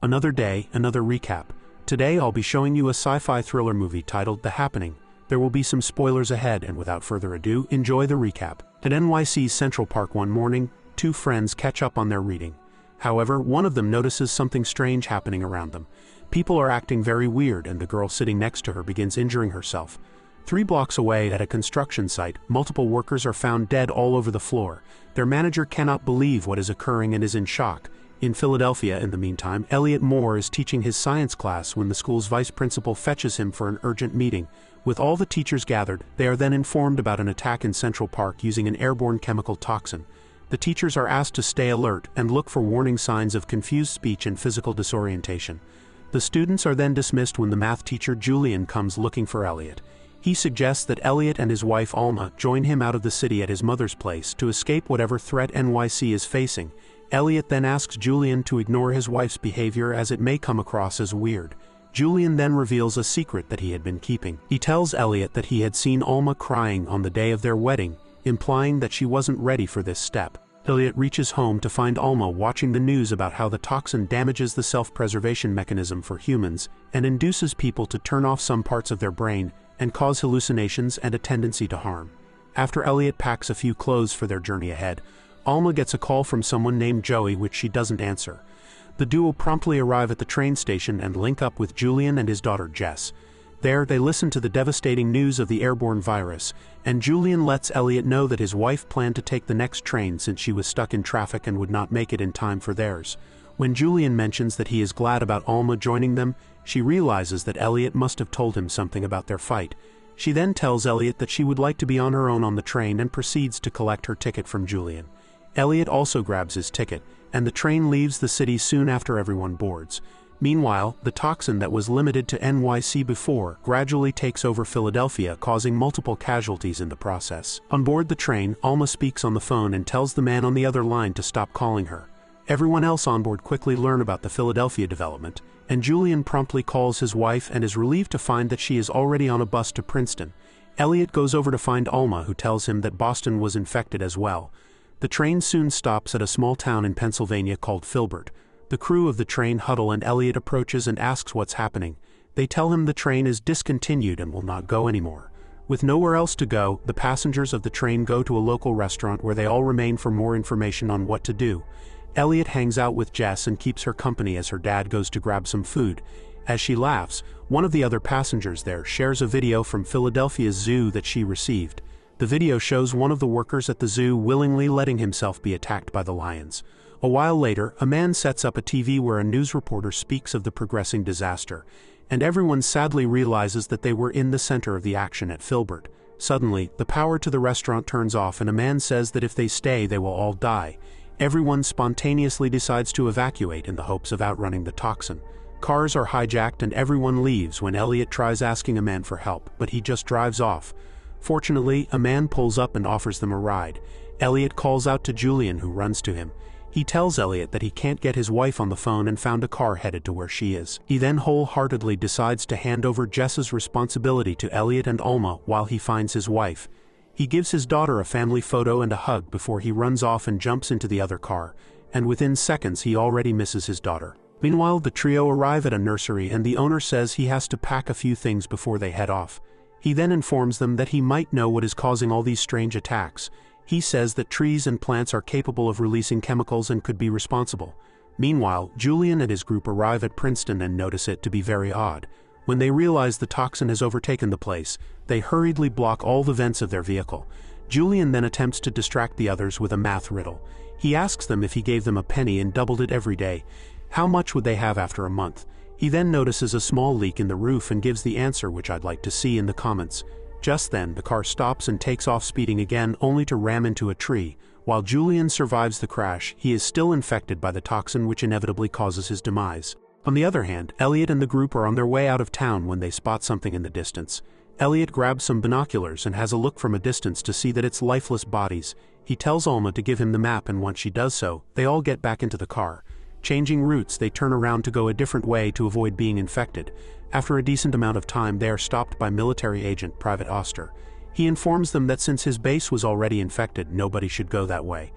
Another day, another recap. Today I'll be showing you a sci-fi thriller movie titled The Happening. There will be some spoilers ahead, and without further ado, enjoy the recap. At NYC's Central Park one morning, two friends catch up on their reading. However, one of them notices something strange happening around them. People are acting very weird, and the girl sitting next to her begins injuring herself. 3 blocks away at a construction site, multiple workers are found dead all over the floor. Their manager cannot believe what is occurring and is in shock. In Philadelphia, in the meantime, Elliot Moore is teaching his science class when the school's vice principal fetches him for an urgent meeting. With all the teachers gathered, they are then informed about an attack in Central Park using an airborne chemical toxin. The teachers are asked to stay alert and look for warning signs of confused speech and physical disorientation. The students are then dismissed when the math teacher Julian comes looking for Elliot. He suggests that Elliot and his wife Alma join him out of the city at his mother's place to escape whatever threat NYC is facing. Elliot then asks Julian to ignore his wife's behavior as it may come across as weird. Julian then reveals a secret that he had been keeping. He tells Elliot that he had seen Alma crying on the day of their wedding, implying that she wasn't ready for this step. Elliot reaches home to find Alma watching the news about how the toxin damages the self-preservation mechanism for humans and induces people to turn off some parts of their brain and cause hallucinations and a tendency to harm. After Elliot packs a few clothes for their journey ahead, Alma gets a call from someone named Joey, which she doesn't answer. The duo promptly arrive at the train station and link up with Julian and his daughter Jess. There, they listen to the devastating news of the airborne virus, and Julian lets Elliot know that his wife planned to take the next train since she was stuck in traffic and would not make it in time for theirs. When Julian mentions that he is glad about Alma joining them, she realizes that Elliot must have told him something about their fight. She then tells Elliot that she would like to be on her own on the train and proceeds to collect her ticket from Julian. Elliot also grabs his ticket, and the train leaves the city soon after everyone boards. Meanwhile, the toxin that was limited to NYC before gradually takes over Philadelphia, causing multiple casualties in the process. On board the train, Alma speaks on the phone and tells the man on the other line to stop calling her. Everyone else on board quickly learn about the Philadelphia development, and Julian promptly calls his wife and is relieved to find that she is already on a bus to Princeton. Elliot goes over to find Alma, who tells him that Boston was infected as well. The train soon stops at a small town in Pennsylvania called Filbert. The crew of the train huddle and Elliot approaches and asks what's happening. They tell him the train is discontinued and will not go anymore. With nowhere else to go, the passengers of the train go to a local restaurant where they all remain for more information on what to do. Elliot hangs out with Jess and keeps her company as her dad goes to grab some food. As she laughs, one of the other passengers there shares a video from Philadelphia's zoo that she received. The video shows one of the workers at the zoo willingly letting himself be attacked by the lions. A while later, a man sets up a TV where a news reporter speaks of the progressing disaster, and everyone sadly realizes that they were in the center of the action at Filbert. Suddenly, the power to the restaurant turns off and a man says that if they stay, they will all die. Everyone spontaneously decides to evacuate in the hopes of outrunning the toxin. Cars are hijacked and everyone leaves when Elliot tries asking a man for help, but he just drives off. Fortunately, a man pulls up and offers them a ride. Elliot calls out to Julian, who runs to him. He tells Elliot that he can't get his wife on the phone and found a car headed to where she is. He then wholeheartedly decides to hand over Jess's responsibility to Elliot and Alma while he finds his wife. He gives his daughter a family photo and a hug before he runs off and jumps into the other car, and within seconds he already misses his daughter. Meanwhile, the trio arrive at a nursery and the owner says he has to pack a few things before they head off. He then informs them that he might know what is causing all these strange attacks. He says that trees and plants are capable of releasing chemicals and could be responsible. Meanwhile, Julian and his group arrive at Princeton and notice it to be very odd. When they realize the toxin has overtaken the place, they hurriedly block all the vents of their vehicle. Julian then attempts to distract the others with a math riddle. He asks them if he gave them a penny and doubled it every day, how much would they have after a month? He then notices a small leak in the roof and gives the answer, which I'd like to see in the comments. Just then, the car stops and takes off speeding again, only to ram into a tree. While Julian survives the crash, he is still infected by the toxin, which inevitably causes his demise. On the other hand, Elliot and the group are on their way out of town when they spot something in the distance. Elliot grabs some binoculars and has a look from a distance to see that it's lifeless bodies. He tells Alma to give him the map, and once she does so, they all get back into the car. Changing routes, they turn around to go a different way to avoid being infected. After a decent amount of time, they are stopped by military agent Private Oster. He informs them that since his base was already infected, nobody should go that way.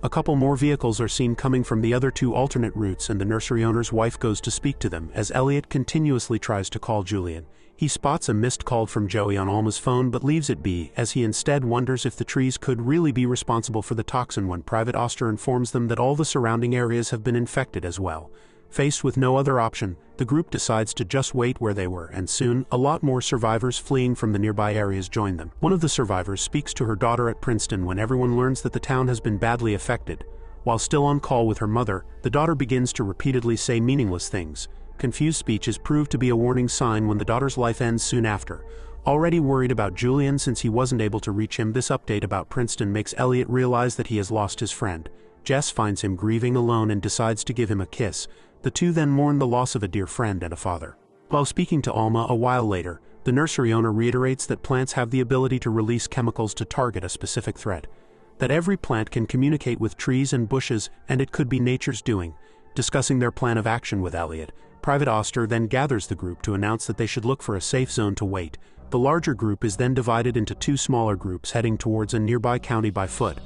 A couple more vehicles are seen coming from the other two alternate routes, and the nursery owner's wife goes to speak to them as Elliot continuously tries to call Julian. He spots a missed call from Joey on Alma's phone but leaves it be, as he instead wonders if the trees could really be responsible for the toxin when Private Oster informs them that all the surrounding areas have been infected as well. Faced with no other option, the group decides to just wait where they were, and soon, a lot more survivors fleeing from the nearby areas join them. One of the survivors speaks to her daughter at Princeton when everyone learns that the town has been badly affected. While still on call with her mother, the daughter begins to repeatedly say meaningless things. Confused speech is proved to be a warning sign when the daughter's life ends soon after. Already worried about Julian since he wasn't able to reach him, this update about Princeton makes Elliot realize that he has lost his friend. Jess finds him grieving alone and decides to give him a kiss. The two then mourn the loss of a dear friend and a father. While speaking to Alma a while later, the nursery owner reiterates that plants have the ability to release chemicals to target a specific threat. That every plant can communicate with trees and bushes, and it could be nature's doing. Discussing their plan of action with Elliot, Private Oster then gathers the group to announce that they should look for a safe zone to wait. The larger group is then divided into two smaller groups heading towards a nearby county by foot.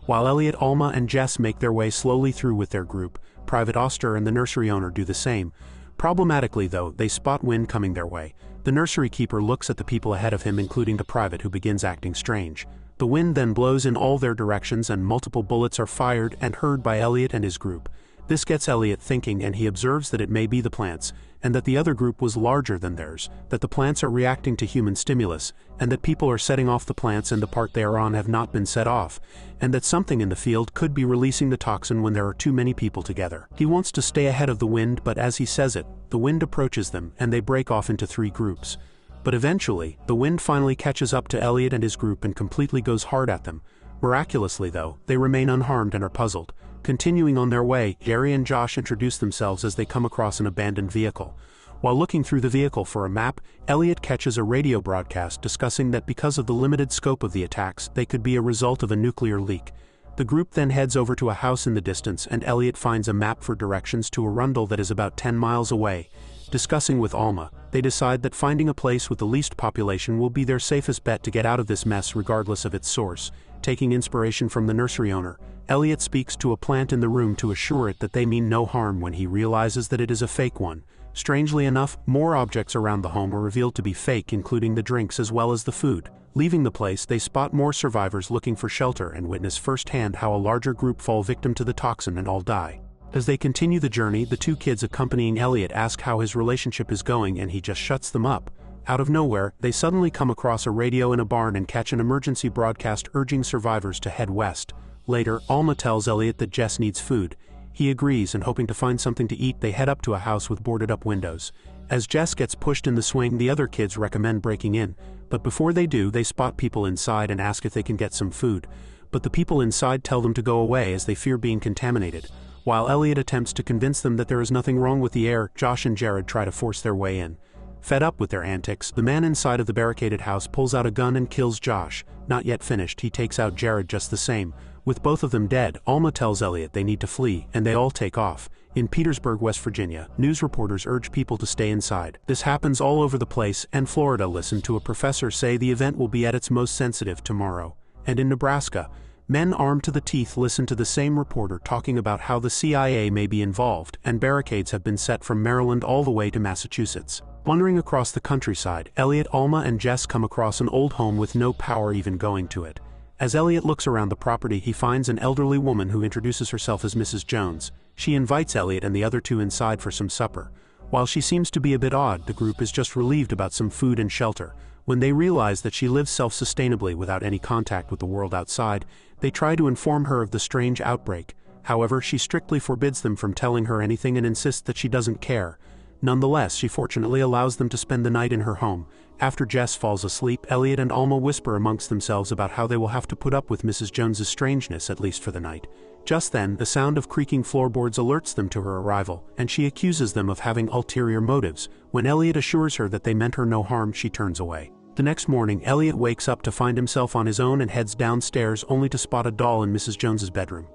While Elliot, Alma, and Jess make their way slowly through with their group, Private Oster and the nursery owner do the same. Problematically though, they spot wind coming their way. The nursery keeper looks at the people ahead of him, including the private, who begins acting strange. The wind then blows in all their directions and multiple bullets are fired and heard by Elliot and his group. This gets Elliot thinking, and he observes that it may be the plants, and that the other group was larger than theirs, that the plants are reacting to human stimulus, and that people are setting off the plants and the part they are on have not been set off, and that something in the field could be releasing the toxin when there are too many people together. He wants to stay ahead of the wind, but as he says it, the wind approaches them and they break off into three groups. But eventually, the wind finally catches up to Elliot and his group and completely goes hard at them. Miraculously though, they remain unharmed and are puzzled. Continuing on their way, Jerry and Josh introduce themselves as they come across an abandoned vehicle. While looking through the vehicle for a map, Elliot catches a radio broadcast discussing that because of the limited scope of the attacks, they could be a result of a nuclear leak. The group then heads over to a house in the distance, and Elliot finds a map for directions to Arundel that is about 10 miles away. Discussing with Alma, they decide that finding a place with the least population will be their safest bet to get out of this mess regardless of its source. Taking inspiration from the nursery owner, Elliot speaks to a plant in the room to assure it that they mean no harm when he realizes that it is a fake one. Strangely enough, more objects around the home are revealed to be fake, including the drinks as well as the food. Leaving the place, they spot more survivors looking for shelter and witness firsthand how a larger group fall victim to the toxin and all die. As they continue the journey, the two kids accompanying Elliot ask how his relationship is going, and he just shuts them up. Out of nowhere, they suddenly come across a radio in a barn and catch an emergency broadcast urging survivors to head west. Later, Alma tells Elliot that Jess needs food. He agrees, and hoping to find something to eat, they head up to a house with boarded-up windows. As Jess gets pushed in the swing, the other kids recommend breaking in, but before they do, they spot people inside and ask if they can get some food. But the people inside tell them to go away as they fear being contaminated. While Elliot attempts to convince them that there is nothing wrong with the air, Josh and Jared try to force their way in. Fed up with their antics, the man inside of the barricaded house pulls out a gun and kills Josh. Not yet finished, he takes out Jared just the same. With both of them dead, Alma tells Elliot they need to flee, and they all take off. In Petersburg, West Virginia, news reporters urge people to stay inside. This happens all over the place, and Florida listened to a professor say the event will be at its most sensitive tomorrow. And in Nebraska, men armed to the teeth listen to the same reporter talking about how the CIA may be involved, and barricades have been set from Maryland all the way to Massachusetts. Wandering across the countryside, Elliot, Alma, and Jess come across an old home with no power even going to it. As Elliot looks around the property, he finds an elderly woman who introduces herself as Mrs. Jones. She invites Elliot and the other two inside for some supper. While she seems to be a bit odd, the group is just relieved about some food and shelter. When they realize that she lives self-sustainably without any contact with the world outside, they try to inform her of the strange outbreak. However, she strictly forbids them from telling her anything and insists that she doesn't care. Nonetheless, she fortunately allows them to spend the night in her home. After Jess falls asleep, Elliot and Alma whisper amongst themselves about how they will have to put up with Mrs. Jones's strangeness, at least for the night. Just then, the sound of creaking floorboards alerts them to her arrival, and she accuses them of having ulterior motives. When Elliot assures her that they meant her no harm, she turns away. The next morning, Elliot wakes up to find himself on his own and heads downstairs only to spot a doll in Mrs. Jones's bedroom.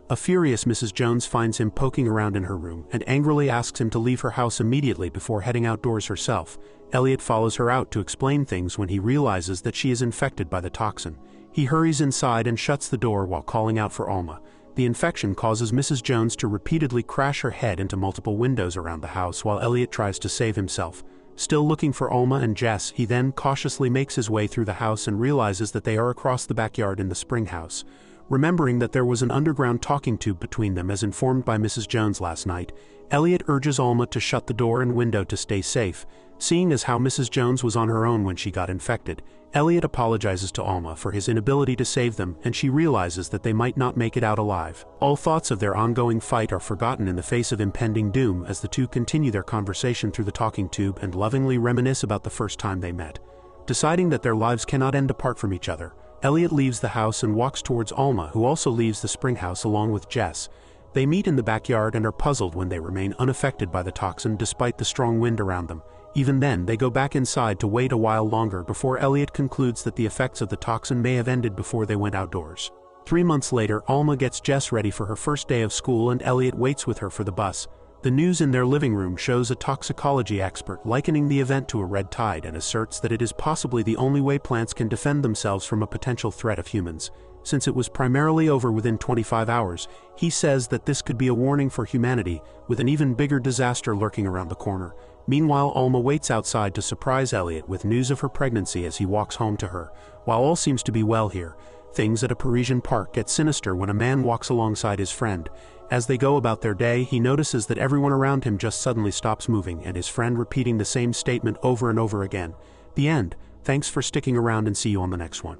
A furious Mrs. Jones finds him poking around in her room and angrily asks him to leave her house immediately before heading outdoors herself. Elliot follows her out to explain things when he realizes that she is infected by the toxin. He hurries inside and shuts the door while calling out for Alma. The infection causes Mrs. Jones to repeatedly crash her head into multiple windows around the house while Elliot tries to save himself. Still looking for Alma and Jess, he then cautiously makes his way through the house and realizes that they are across the backyard in the spring house. Remembering that there was an underground talking tube between them as informed by Mrs. Jones last night, Elliot urges Alma to shut the door and window to stay safe. Seeing as how Mrs. Jones was on her own when she got infected, Elliot apologizes to Alma for his inability to save them, and she realizes that they might not make it out alive. All thoughts of their ongoing fight are forgotten in the face of impending doom as the two continue their conversation through the talking tube and lovingly reminisce about the first time they met. Deciding that their lives cannot end apart from each other, Elliot leaves the house and walks towards Alma, who also leaves the spring house along with Jess. They meet in the backyard and are puzzled when they remain unaffected by the toxin despite the strong wind around them. Even then, they go back inside to wait a while longer before Elliot concludes that the effects of the toxin may have ended before they went outdoors. 3 months later, Alma gets Jess ready for her first day of school and Elliot waits with her for the bus. The news in their living room shows a toxicology expert likening the event to a red tide and asserts that it is possibly the only way plants can defend themselves from a potential threat of humans. Since it was primarily over within 25 hours, he says that this could be a warning for humanity, with an even bigger disaster lurking around the corner. Meanwhile, Alma waits outside to surprise Elliot with news of her pregnancy as he walks home to her. While all seems to be well here, things at a Parisian park get sinister when a man walks alongside his friend. As they go about their day, he notices that everyone around him just suddenly stops moving, and his friend repeating the same statement over and over again. The end. Thanks for sticking around and see you on the next one.